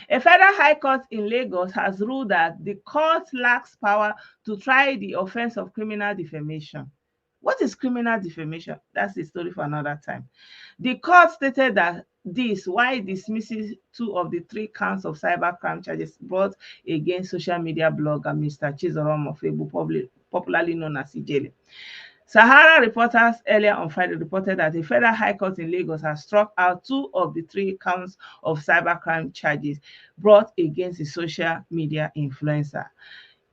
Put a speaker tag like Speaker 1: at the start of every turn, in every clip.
Speaker 1: A federal high court in Lagos has ruled that the court lacks power to try the offense of criminal defamation. What is criminal defamation? That's a story for another time. The court stated that this while dismissing two of the three counts of cybercrime charges brought against social media blogger Mr. Chizorom Ofebu, popularly known as Ijele. Sahara reporters earlier on Friday reported that the Federal High Court in Lagos has struck out two of the three counts of cybercrime charges brought against the social media influencer.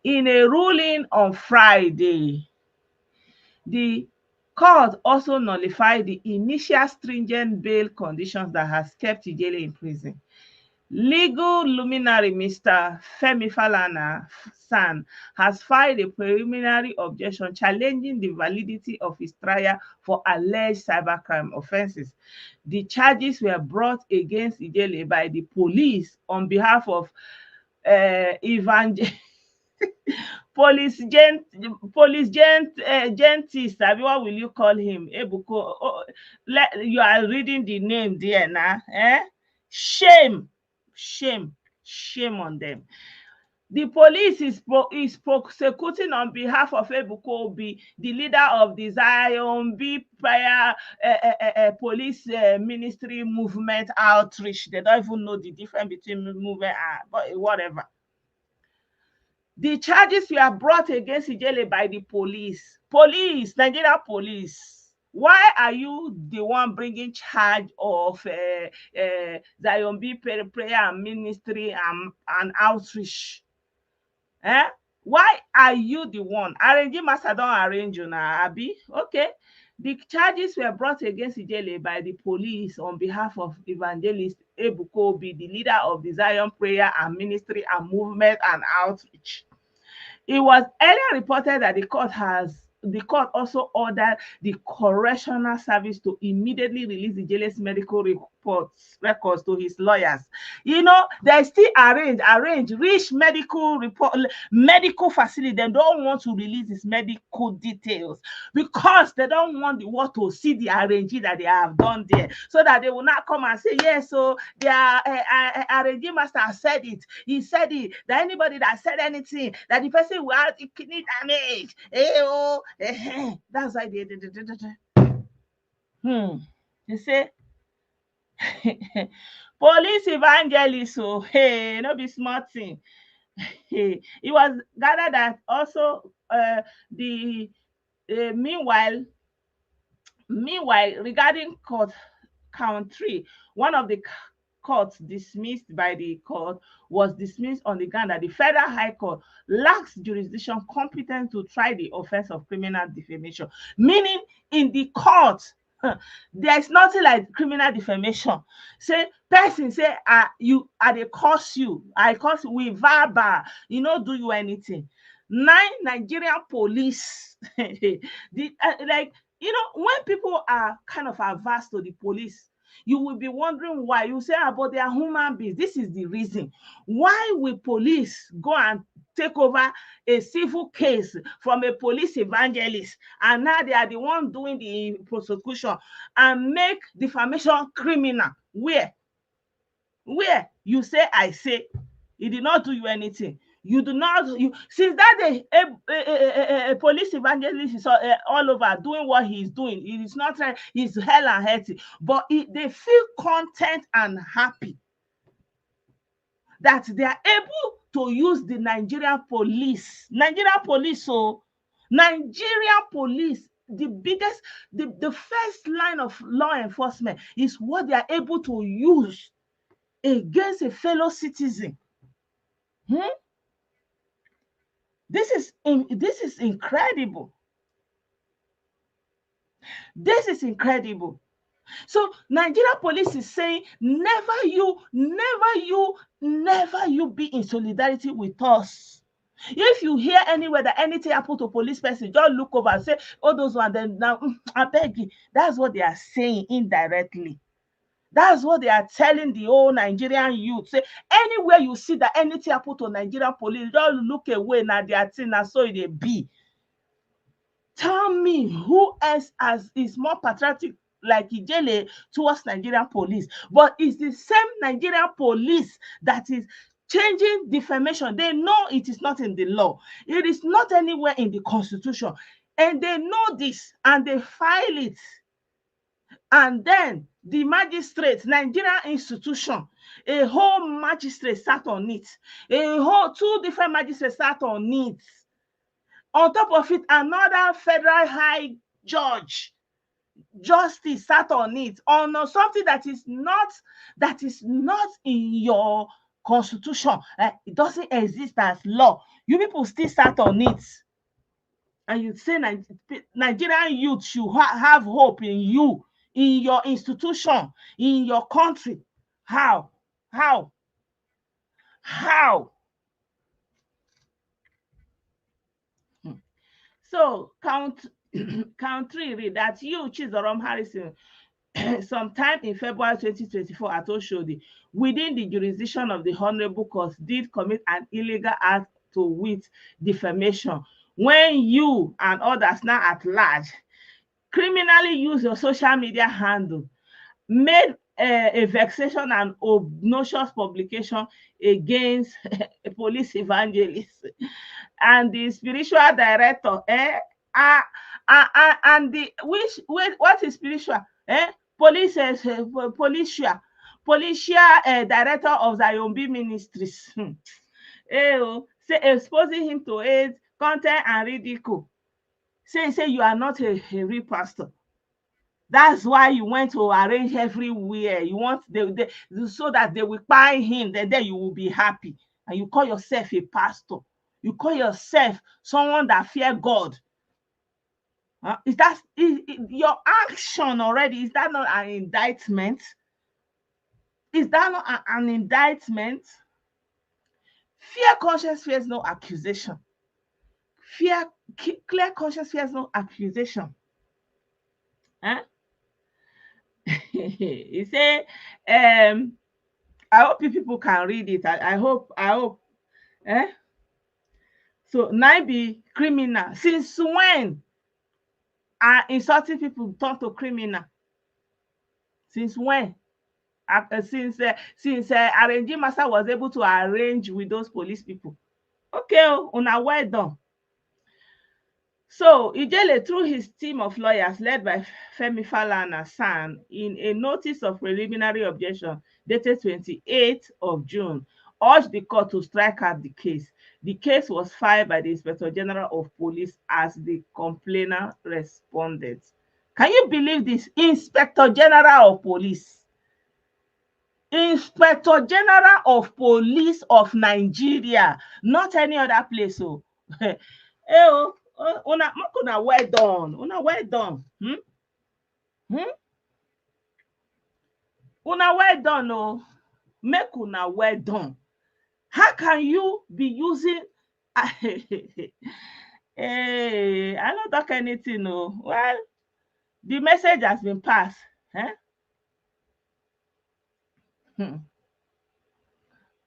Speaker 1: In a ruling on Friday, the court also nullified the initial stringent bail conditions that has kept Ijele in prison. Legal luminary Mr. Femi Falana San has filed a preliminary objection challenging the validity of his trial for alleged cybercrime offences. The charges were brought against Ijele by the police on behalf of gentist, what will you call him? Ebuko. Oh, you are reading the name there now. Shame on them. The police is prosecuting on behalf of Ebuko Obi, the leader of the Zion B prior police ministry movement outreach. They don't even know the difference between movement and but whatever. The charges were brought against Ijele by the police. Nigeria police. Why are you the one bringing charge of Zion B prayer and ministry and outreach? Why are you the one? Arranging master don't arrange you now, Abi. Okay. The charges were brought against Ijele by the police on behalf of Evangelist Ebuko Obi, the leader of the Zion Prayer and Ministry and Movement and Outreach. It was earlier reported that the court also ordered the correctional service to immediately release the Ijele's medical records to his lawyers. You know, they still reach medical facility. They don't want to release his medical details because they don't want the world to see the arranging that they have done there, so that they will not come and say, yes, so their arranging master said it. He said it, that anybody that said anything, that the person will have kidney damage. That's why they say police evangelist, so hey, no be smart thing. It was gathered that also meanwhile regarding count 3, one of the courts dismissed by the court was dismissed on the ground that the Federal High Court lacks jurisdiction competent to try the offense of criminal defamation. Meaning, in the court, there's nothing like criminal defamation. Say person say they curse you, I curse you with verbal, do you anything. 9 Nigerian police when people are kind of averse to the police, you will be wondering why. You say, but they are human beings. This is the reason. Why will police go and take over a civil case from a police evangelist, and now they are the one doing the prosecution and make defamation criminal? Where you say, I say, he did not do you anything. You do not. Since that day, a police evangelist is all over doing what he's doing. It is not trying. He's hell and healthy, but they feel content and happy that they are able to use the Nigerian police. The biggest, the first line of law enforcement is what they are able to use against a fellow citizen. This is incredible. This is incredible. So Nigeria police is saying, never you be in solidarity with us. If you hear anywhere that anything happen to police person, just look over and say, oh, those ones, then now I beg you. That's what they are saying indirectly. That's what they are telling the whole Nigerian youth. Say, anywhere you see that anything happen to Nigerian police, don't look away now. They are saying, so it be. Tell me who else is more patriotic like Ijele towards Nigerian police, but it's the same Nigerian police that is changing defamation. They know it is not in the law. It is not anywhere in the constitution. And they know this and they file it. And then the magistrate, Nigerian institution, a whole magistrate sat on it. A whole two different magistrates sat on it. On top of it, another federal high judge justice sat on it on something that is not in your constitution. It doesn't exist as law. You people still sat on it, and you say Nigerian youth should have hope in you, in your institution, in your country. How? So count three read that you, Chizorom Harrison, sometime in February 2024 at Oshodi, within the jurisdiction of the Honorable Court, did commit an illegal act to wit defamation when you and others now at large criminally use your social media handle, made a vexation and obnoxious publication against a police evangelist and the spiritual director, and the what is spiritual? Police director of Zion B Ministries. Say exposing him to hate, content and ridicule. Say you are not a real pastor. That's why you went to arrange everywhere. You want so that they will buy him, then you will be happy. And you call yourself a pastor. You call yourself someone that fear God. Is your action already? Is that not an indictment? Is that not an indictment? Fear conscience fears no accusation. Clear conscience fears no accusation. He say, I hope people can read it. I hope. So now be criminal. Since when are insulting people turned to criminal? Since when? Since arranging master was able to arrange with those police people. Okay, una well done. So Ijele, through his team of lawyers led by Femi Falana San, in a notice of preliminary objection dated 28th of June, urged the court to strike out the case. The case was filed by the Inspector General of Police as the complainant responded. Can you believe this? Inspector General of Police. Inspector General of Police of Nigeria, not any other place. So, una well done. Una well done. Una well done. Oh, make una well done. How can you be using? Hey, I don't talk anything. No. Well, the message has been passed.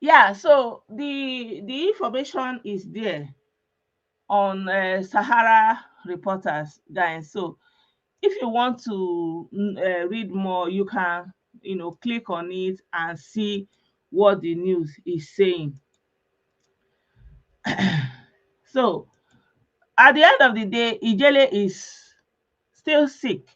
Speaker 1: Yeah, so the information is there on Sahara Reporters, guys. So if you want to read more, you can click on it and see what the news is saying. So at the end of the day, Ijele is still sick.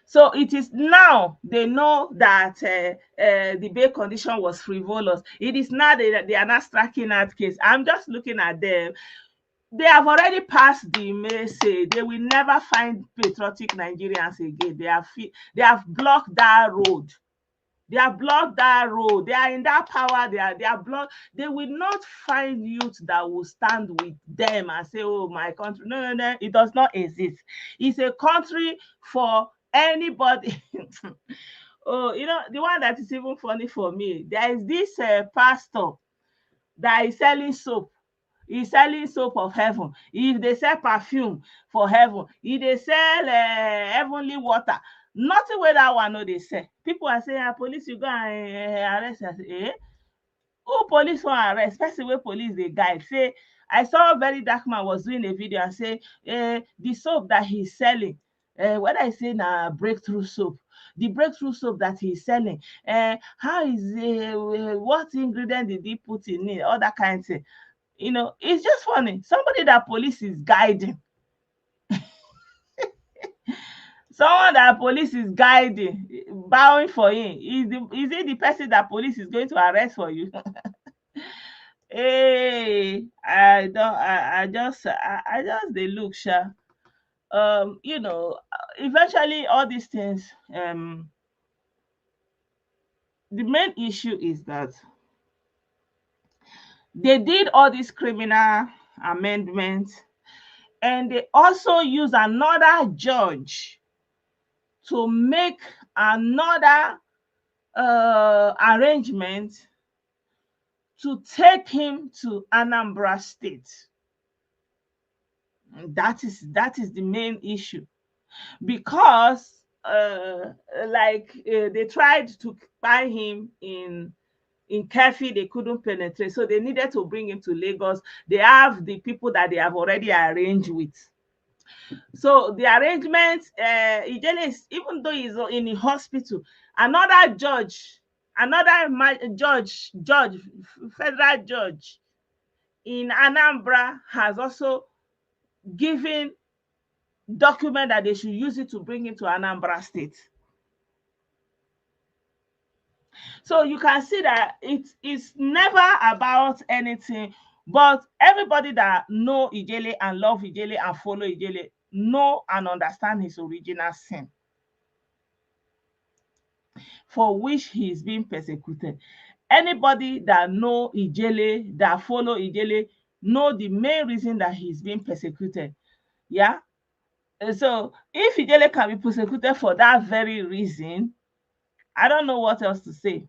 Speaker 1: So it is now they know that the bail condition was frivolous. It is now they are not striking that case. I'm just looking at them. They have already passed the message. They will never find patriotic Nigerians again. They have blocked that road. They have blocked that road. They are in that power. They are blocked. They will not find youth that will stand with them and say, "Oh, my country." No. It does not exist. It's a country for anybody. Oh, the one that is even funny for me. There is this pastor that is selling soap. He's selling soap of heaven. If they sell perfume for heaven, if they sell heavenly water, nothing with that one. No, they say. People are saying, police, you go and arrest us. Who police want arrest? Person wey police dey guide. Say, I saw a very dark man was doing a video and say, the soap that he's selling, When I say na breakthrough soap, the breakthrough soap that he's selling, how is what ingredient did he put in it, all that kind of thing. It's just funny. Somebody that police is guiding, someone that police is guiding, bowing for him. Is it the person that police is going to arrest for you? Hey, I don't. I just they look, sha. Eventually all these things. The main issue is that they did all these criminal amendments, and they also use another judge to make another arrangement to take him to Anambra State. That is the main issue, because they tried to buy him in Kefi, they couldn't penetrate, so they needed to bring him to Lagos. They have the people that they have already arranged with. So the arrangement, Ijele is, even though he's in the hospital, another judge, judge, federal judge in Anambra has also given document that they should use it to bring him to Anambra State. So you can see that it is never about anything, but everybody that know Ijele and love Ijele and follow Ijele know and understand his original sin for which he is being persecuted. Anybody that know Ijele, that follow Ijele, know the main reason that he's being persecuted. Yeah. So if Ijele can be persecuted for that very reason, I don't know what else to say.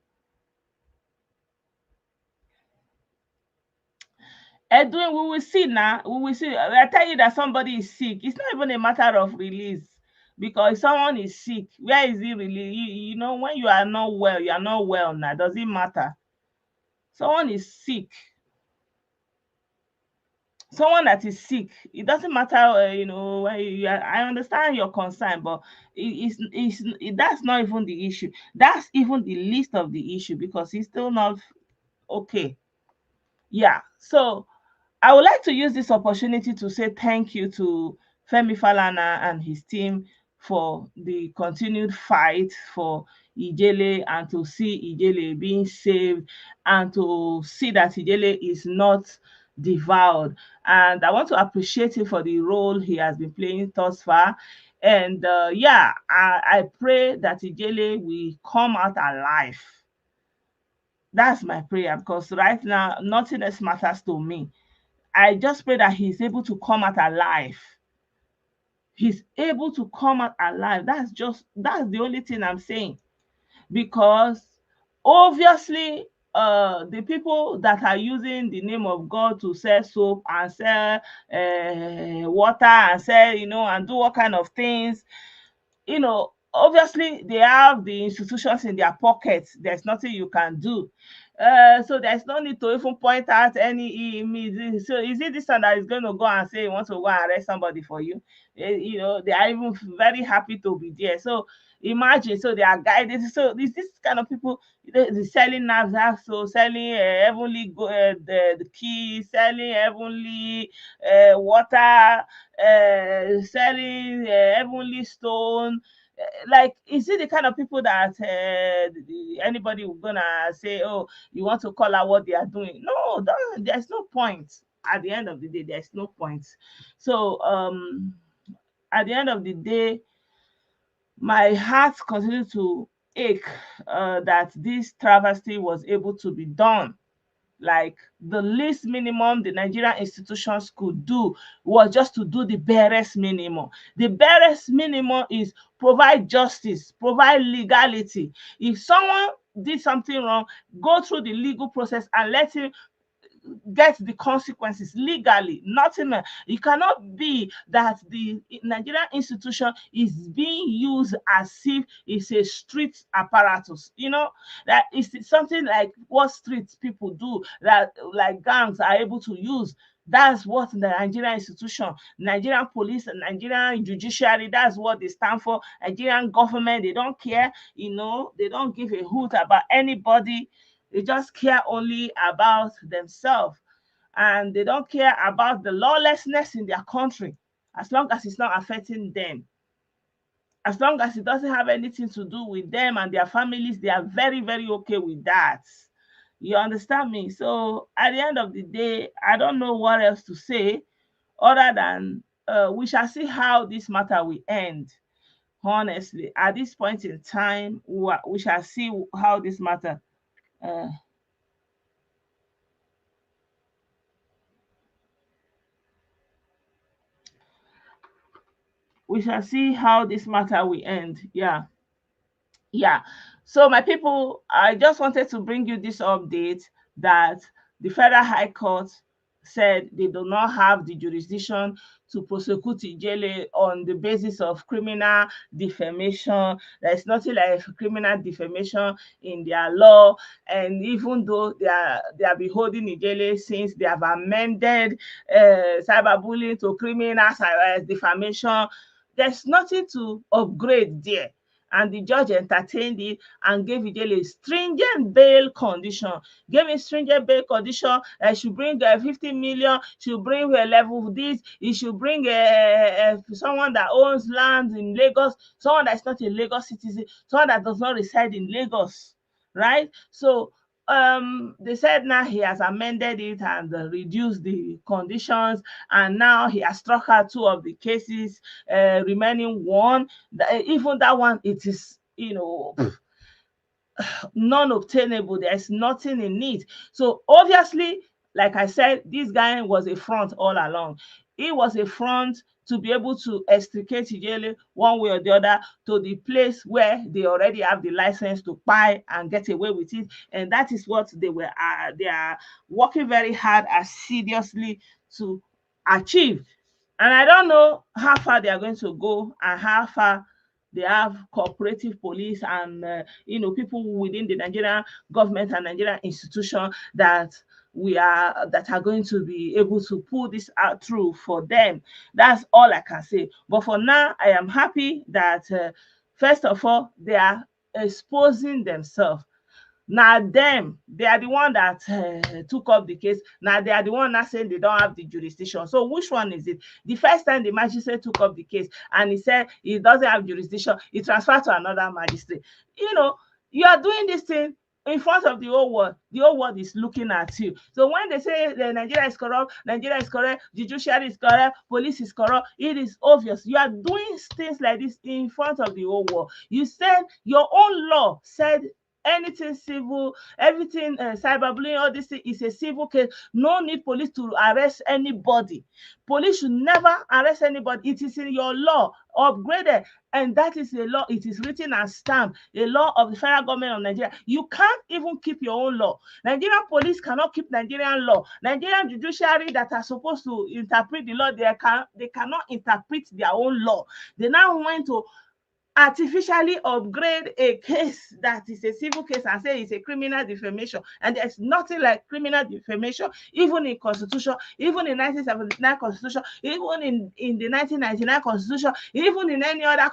Speaker 1: Edwin, we will see now. We will see. I tell you that somebody is sick. It's not even a matter of release. Because if someone is sick, where is he really? When you are not well, you are not well now. Does it matter? Someone is sick. Someone that is sick, it doesn't matter. I understand your concern, but that's not even the issue. That's even the least of the issue, because he's still not okay. Yeah. So I would like to use this opportunity to say thank you to Femi Falana and his team for the continued fight for Ijele, and to see Ijele being saved, and to see that Ijele is not devoured. And I want to appreciate him for the role he has been playing thus far. And yeah, I pray that Ijele will come out alive. That's my prayer, because right now nothing else matters to me. I just pray that he's able to come out alive. He's able to come out alive. That's the only thing I'm saying. Because obviously, the people that are using the name of God to sell soap and sell water and sell, and do all kind of things, obviously they have the institutions in their pockets. There's nothing you can do. So there's no need to even point out any so is it this one that is going to go and say he wants to go and arrest somebody for you? They are even very happy to be there. So imagine, so they are guided. So this kind of people, the selling knapsacks, so selling heavenly the key, selling heavenly water, selling heavenly stone. Like, is it the kind of people that anybody will gonna say, oh, you want to call out what they are doing? No, there's no point. At the end of the day, there's no point. So at the end of the day, my heart continues to ache that this travesty was able to be done. Like, the least minimum the Nigerian institutions could do was just to do the barest minimum. The barest minimum is provide justice, provide legality. If someone did something wrong, go through the legal process and let him get the consequences legally. Nothing. It cannot be that the Nigerian institution is being used as if it's a street apparatus. That is something like what street people do, that like gangs are able to use. That's what the Nigerian institution, Nigerian police, and Nigerian judiciary, that's what they stand for. Nigerian government, they don't care, they don't give a hoot about anybody. They just care only about themselves. And they don't care about the lawlessness in their country, as long as it's not affecting them. As long as it doesn't have anything to do with them and their families, they are very, very okay with that. You understand me? So at the end of the day, I don't know what else to say other than we shall see how this matter will end. Honestly, at this point in time, we shall see how this matter. Uh, we shall see how this matter will end. Yeah. Yeah. So, my people, I just wanted to bring you this update that the Federal High Court said they do not have the jurisdiction to prosecute Ijele on the basis of criminal defamation. There is nothing like criminal defamation in their law. And even though they have been holding Ijele since they have amended cyberbullying to criminal defamation, there's nothing to upgrade there. And the judge entertained it and gave Ijele a stringent bail condition. Gave him stringent bail condition. Should bring 50 million. Should bring a level of this. He should bring someone that owns land in Lagos. Someone that's not a Lagos citizen. Someone that does not reside in Lagos. Right? So they said now he has amended it and reduced the conditions, and now he has struck out two of the cases, remaining one. Even that one, it is non-obtainable. There's nothing in it. So obviously, like I said, this guy was a front all along. He was a front to be able to extricate Ijele one way or the other to the place where they already have the license to buy and get away with it. And that is what they are working very hard, assiduously to achieve. And I don't know how far they are going to go and how far they have cooperative police and people within the Nigerian government and Nigerian institution that are going to be able to pull this out through for them. That's all I can say. But for now, I am happy that first of all, they are exposing themselves. Now them, they are the one that took up the case. Now they are the one that saying they don't have the jurisdiction. So which one is it? The first time the magistrate took up the case and he said he doesn't have jurisdiction, he transferred to another magistrate. You are doing this thing in front of the whole world. The whole world is looking at you. So when they say Nigeria is corrupt, Nigeria is correct, judiciary is correct, police is corrupt, it is obvious. You are doing things like this in front of the whole world. You said your own law said anything civil, everything cyberbullying, all this thing is a civil case. No need police to arrest anybody. Police should never arrest anybody. It is in your law, upgraded, and that is a law. It is written and stamped, a law of the federal government of Nigeria. You can't even keep your own law. Nigerian police cannot keep Nigerian law. Nigerian judiciary that are supposed to interpret the law, they cannot interpret their own law. They now went to artificially upgrade a case that is a civil case and say it's a criminal defamation, and there's nothing like criminal defamation, even in constitution, even in 1979 constitution, even in the 1999 constitution, even in any other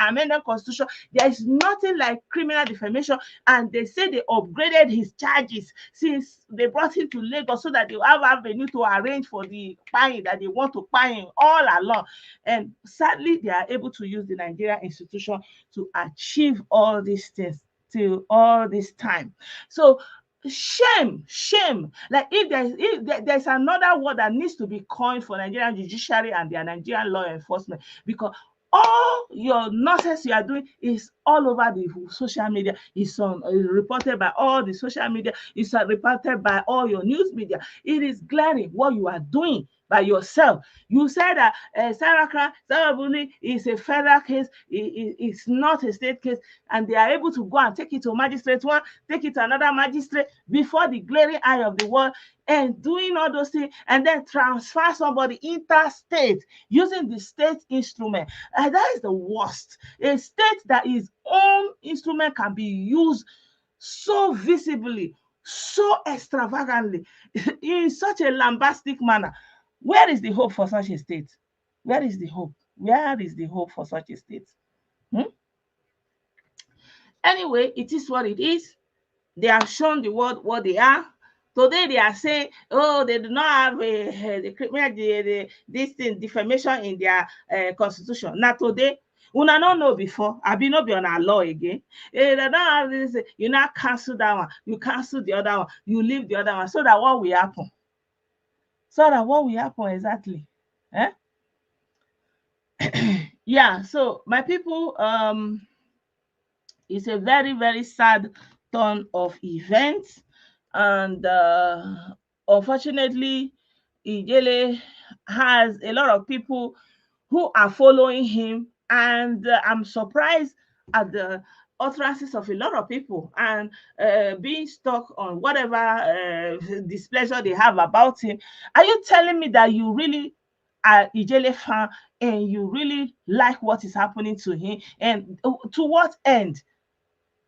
Speaker 1: amended constitution. There is nothing like criminal defamation, and they say they upgraded his charges since they brought him to Lagos so that they have avenue to arrange for the buying that they want to buy him all along. And sadly, they are able to use the Nigerian institution to achieve all these things till all this time. So shame. Like if there's another word that needs to be coined for Nigerian judiciary and their Nigerian law enforcement, because all your nonsense you are doing is all over the social media. It's reported by all the social media. It's reported by all your news media. It is glaring what you are doing by yourself. You said that cyberbullying is a federal case. It's not a state case, and they are able to go and take it to magistrate one, take it to another magistrate before the glaring eye of the world, and doing all those things, and then transfer somebody interstate using the state instrument. And that is the worst. A state that its own instrument can be used so visibly, so extravagantly, in such a lambastic manner. Where is the hope for such a state? Where is the hope? Where is the hope for such a state? Hmm? Anyway, it is what it is. They have shown the world what they are. Today they are saying, oh, they do not have the criminal this thing defamation in their constitution. Now today, una no know before. I be no be on our law again. They don't have this. You now cancel that one. You cancel the other one. You leave the other one. So that what will happen? So that what will happen exactly? Eh? Yeah. So my people, it's a very, very sad turn of events. And unfortunately, Ijele has a lot of people who are following him. And I'm surprised at the utterances of a lot of people and being stuck on whatever displeasure they have about him. Are you telling me that you really are Ijele fan and you really like what is happening to him? And to what end?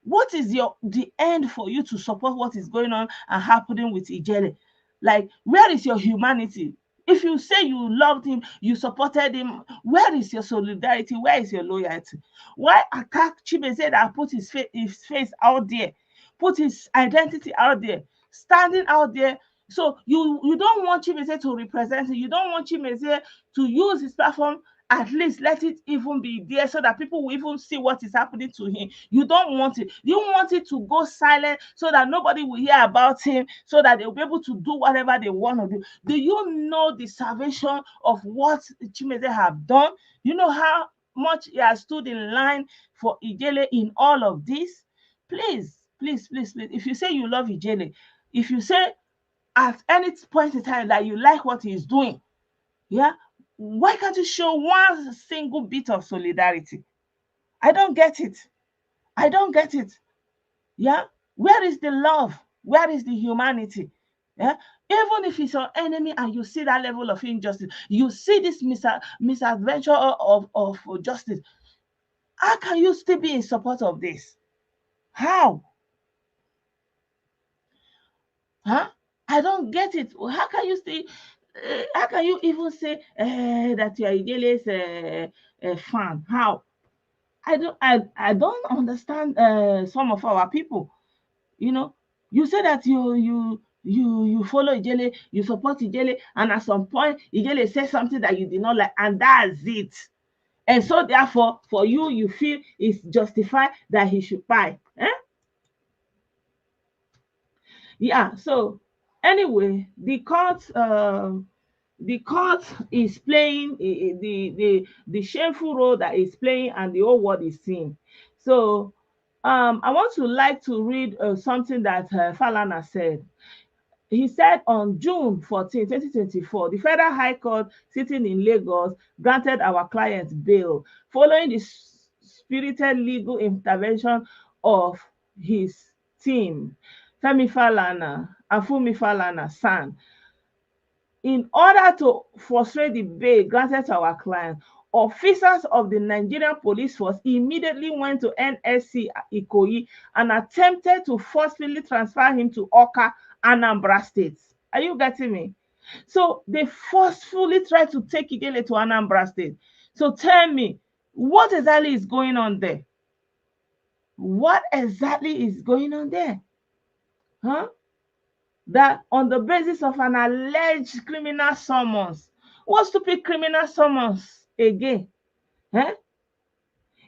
Speaker 1: What is the end for you to support what is going on and happening with Ijele? Like, where is your humanity? If you say you loved him, you supported him, where is your solidarity? Where is your loyalty? Why attack Chimeze that put his face out there, put his identity out there, standing out there? So you don't want Chimeze to represent it. You don't want Chimeze to use his platform. At least let it even be there so that people will even see what is happening to him. You don't want it. You want it to go silent so that nobody will hear about him, so that they'll be able to do whatever they want to do. Do you know the salvation of what Chimeze have done? You know how much he has stood in line for Ijele in all of this? Please, please, please, please. If you say you love Ijele, if you say at any point in time that you like what he's doing, yeah, why can't you show one single bit of solidarity? I don't get it. I don't get it. Yeah, where is the love? Where is the humanity? Yeah, even if it's your enemy and you see that level of injustice, you see this misadventure of justice, how can you still be in support of this? How? Huh? I don't get it. How can you say? How can you even say that you are Igele's fan? How? I don't understand some of our people. You know, you say that you follow Ijele, you support Ijele, and at some point Ijele says something that you did not like, and that's it. And so therefore, for you, you feel it's justified that he should buy. Eh? Yeah. So anyway, the court is playing the shameful role that is playing and the whole world is seeing. So I want to like to read something that Falana said. He said on June 14, 2024, the Federal High Court sitting in Lagos granted our client bail following the spirited legal intervention of his team, Femi Falana and Fumi Falana San. In order to frustrate the bail granted to our client, officers of the Nigerian Police Force immediately went to NSC Ikoyi and attempted to forcefully transfer him to Oka, Anambra State. Are you getting me? So they forcefully tried to take Igele to Anambra State. So tell me, what exactly is going on there? What exactly is going on there? Huh? That on the basis of an alleged criminal summons. What stupid criminal summons again? Eh?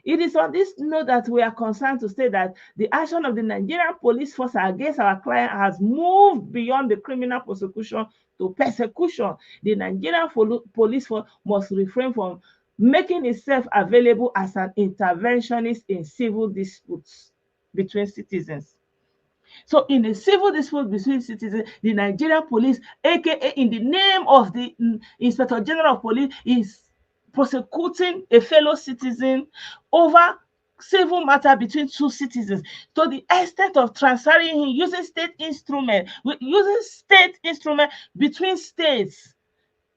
Speaker 1: It is on this note that we are concerned to say that the action of the Nigerian police force against our client has moved beyond the criminal prosecution to persecution. The Nigerian police force must refrain from making itself available as an interventionist in civil disputes between citizens. So in a civil dispute between citizens, the Nigerian police, aka in the name of the Inspector General of Police, is prosecuting a fellow citizen over civil matter between two citizens to the extent of transferring him using state instrument between states,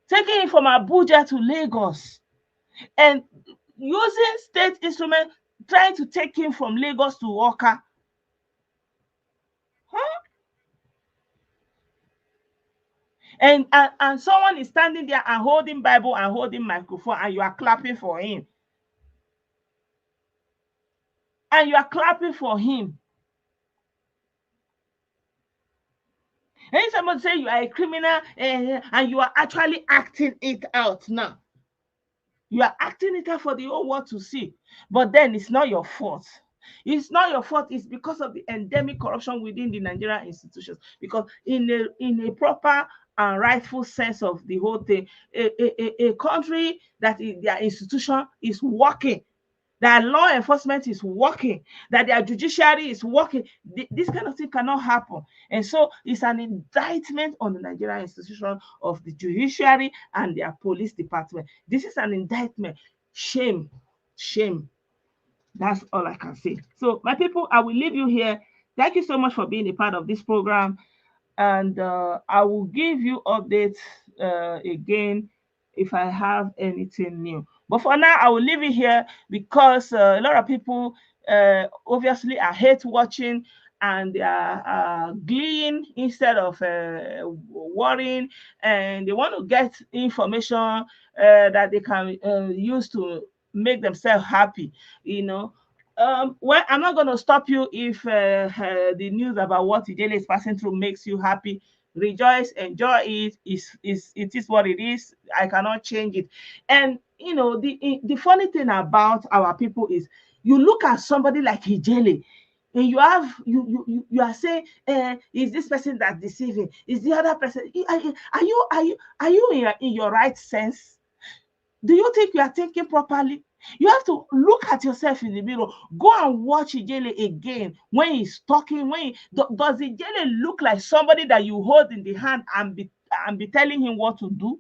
Speaker 1: taking him from Abuja to Lagos, and using state instrument trying to take him from Lagos to Oka. Huh? And someone is standing there and holding Bible and holding microphone, and you are clapping for him. And you are clapping for him. And if someone say you are a criminal, and you are actually acting it out now. You are acting it out for the whole world to see. But then it's not your fault. It's not your fault. It's because of the endemic corruption within the Nigerian institutions. Because in a proper and rightful sense of the whole thing, a country that their institution is working, that law enforcement is working, that their judiciary is working, this kind of thing cannot happen. And so it's an indictment on the Nigerian institution of the judiciary and their police department. This is an indictment. Shame. Shame. That's all I can say. So, my people, I will leave you here. Thank you so much for being a part of this program. And I will give you updates again if I have anything new. But for now, I will leave it here because a lot of people obviously I hate watching, and they are gleeing instead of worrying, and they want to get information that they can use to make themselves happy, you know. Well, I'm not going to stop you if the news about what Ijele is passing through makes you happy. Rejoice, enjoy it. It is what it is. I cannot change it. And you know, the funny thing about our people is, you look at somebody like Ijele, and you are saying, is this person that deceiving? Is the other person? Are you in your right sense? Do you think you are thinking properly? You have to look at yourself in the mirror. Go and watch Ijele again when he's talking. Does Ijele look like somebody that you hold in the hand and be telling him what to do?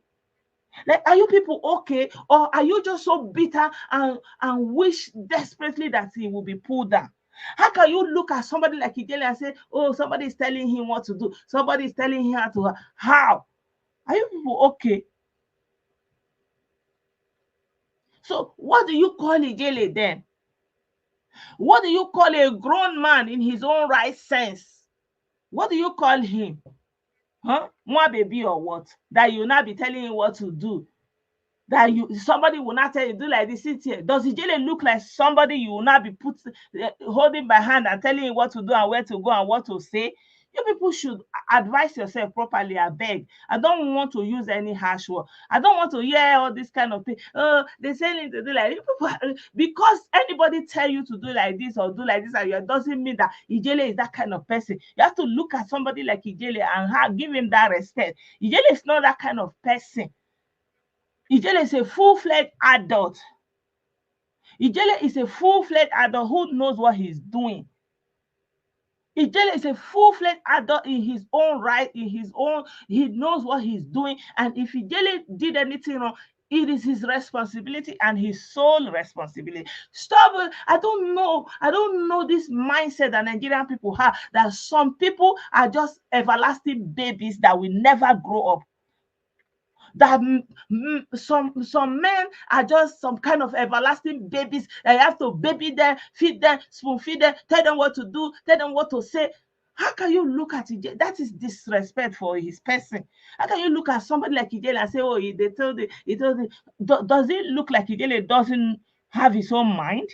Speaker 1: Like, are you people okay, or are you just so bitter and wish desperately that he will be pulled down? How can you look at somebody like Ijele and say, "Oh, somebody is telling him what to do. Somebody is telling him how"? Are you people okay? So what do you call Ijele then? What do you call a grown man in his own right sense? What do you call him? Huh? More baby or what? That you not be telling him what to do. That somebody will not tell you, do like this, sit here. Does Ijele look like somebody you will not be holding by hand and telling him what to do and where to go and what to say? You people should advise yourself properly, I beg. I don't want to use any harsh word. I don't want to hear all this kind of thing. They say need to do like this. People, because anybody tell you to do like this or do like this, and it doesn't mean that Ijele is that kind of person. You have to look at somebody like Ijele and give him that respect. Ijele is not that kind of person. Ijele is a full-fledged adult. Ijele is a full-fledged adult who knows what he's doing. Ijele is a full-fledged adult in his own right, he knows what he's doing. And if Ijele did anything wrong, it is his responsibility and his sole responsibility. Stop it. I don't know this mindset that Nigerian people have, that some people are just everlasting babies that will never grow up. That some men are just some kind of everlasting babies that you have to baby them, feed them, spoon feed them, tell them what to do, tell them what to say. How can you look at Ijele? That is disrespect for his person. How can you look at somebody like Ijele and say, "Oh, they told you, he told you"? Does it look like Ijele doesn't have his own mind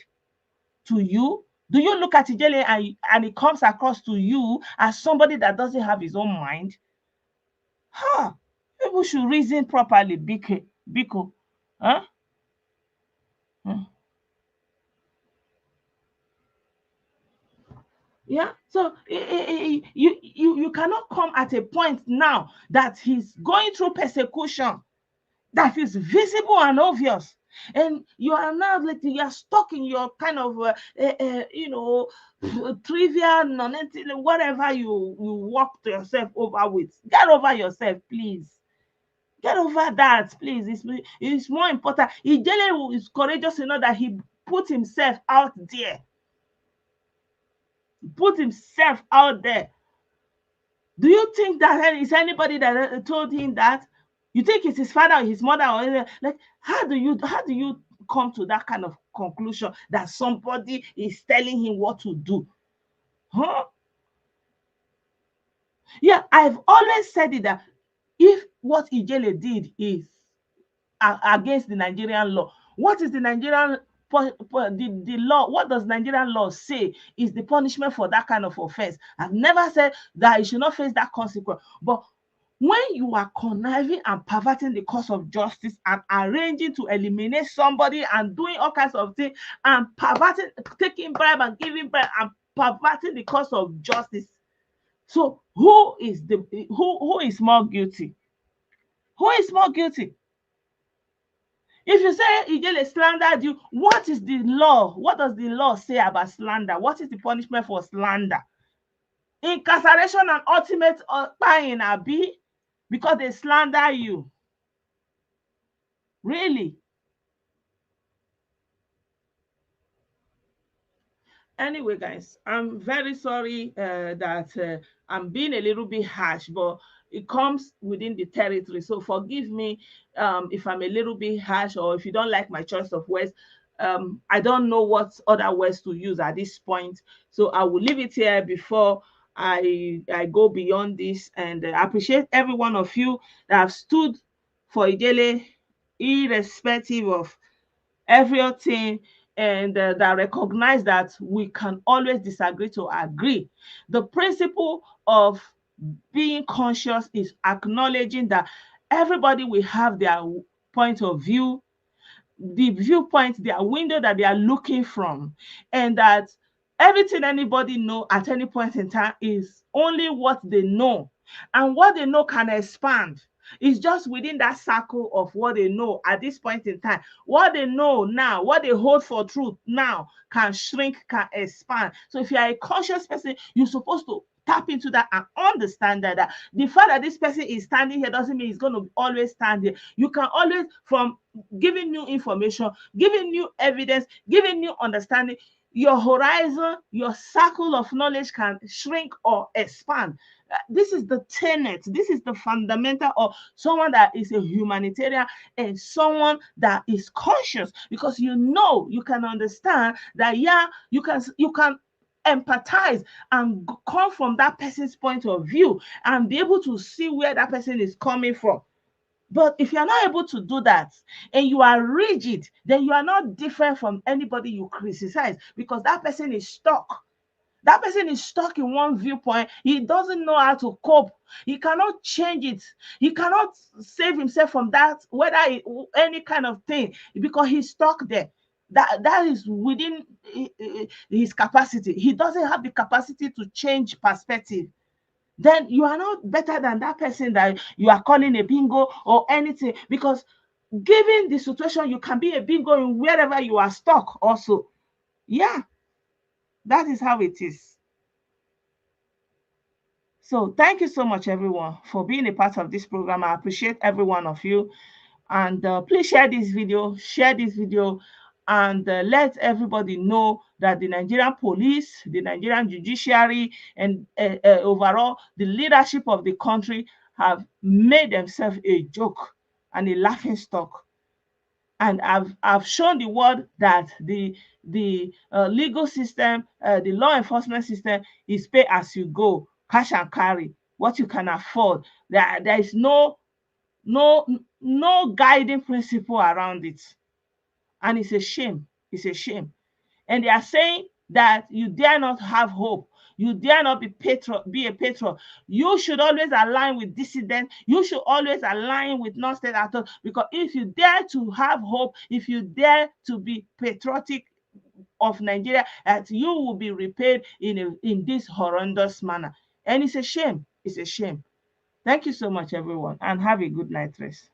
Speaker 1: to you? Do you look at Ijele and it comes across to you as somebody that doesn't have his own mind? Huh? People should reason properly, Biko. Huh? Hmm. Yeah. So you cannot come at a point now that he's going through persecution that is visible and obvious, and you are now like you are stuck in your kind of trivial non whatever you walk to yourself over with. Get over yourself, please. Get over that, please. It's more important. Ijele is courageous enough that he put himself out there. Put himself out there. Do you think that is anybody that told him that? You think it's his father or his mother, or like how do you come to that kind of conclusion that somebody is telling him what to do? Huh? Yeah, I've always said it that if what Ijele did is against the Nigerian law. What is the Nigerian the law? What does Nigerian law say is the punishment for that kind of offense? I've never said that you should not face that consequence, but when you are conniving and perverting the course of justice and arranging to eliminate somebody and doing all kinds of things and perverting, taking bribe and giving bribe and perverting the course of justice, so who is more guilty? Who is more guilty? If you say Ijele slandered you, what is the law? What does the law say about slander? What is the punishment for slander? Incarceration and ultimate buying, abi, because they slander you. Really? Anyway, guys, I'm very sorry that I'm being a little bit harsh, but it comes within the territory. So forgive me if I'm a little bit harsh, or if you don't like my choice of words. I don't know what other words to use at this point. So I will leave it here before I go beyond this. And I appreciate every one of you that have stood for Ijele, irrespective of everything, and that recognize that we can always disagree to agree. The principle of being conscious is acknowledging that everybody will have their point of view, the viewpoint, their window that they are looking from, and that everything anybody know at any point in time is only what they know, and what they know can expand. It's just within that circle of what they know at this point in time. What they know now, what they hold for truth now, can shrink, can expand. So if you are a conscious person, you're supposed to tap into that and understand that the fact that this person is standing here doesn't mean he's going to always stand here. You can always, from giving new information, giving new evidence, giving new understanding, your horizon, your circle of knowledge can shrink or expand. This is the tenet, this is the fundamental of someone that is a humanitarian and someone that is conscious, because you can understand that, yeah, you can empathize and come from that person's point of view and be able to see where that person is coming from. But if you are not able to do that and you are rigid, then you are not different from anybody you criticize, because that person is stuck. That person is stuck in one viewpoint. He doesn't know how to cope. He cannot change it. He cannot save himself from that, any kind of thing, because he's stuck there. That is within his capacity. He doesn't have the capacity to change perspective. Then you are not better than that person that you are calling a bingo or anything, because given the situation, you can be a bingo in wherever you are stuck also. Yeah, that is how it is. So thank you so much, everyone, for being a part of this program. I appreciate every one of you. And please share this video, and let everybody know that the Nigerian police, the Nigerian judiciary, and overall the leadership of the country have made themselves a joke and a laughing stock. And I've shown the world that the legal system, the law enforcement system is pay as you go, cash and carry, what you can afford. There is no no guiding principle around it, and it's a shame. It's a shame. And they are saying that you dare not have hope, you dare not be a patron. You should always align with dissident, you should always align with non-state actors, because if you dare to have hope, if you dare to be patriotic of Nigeria, that you will be repaid in this horrendous manner. And it's a shame. It's a shame. Thank you so much, everyone, and have a good night rest.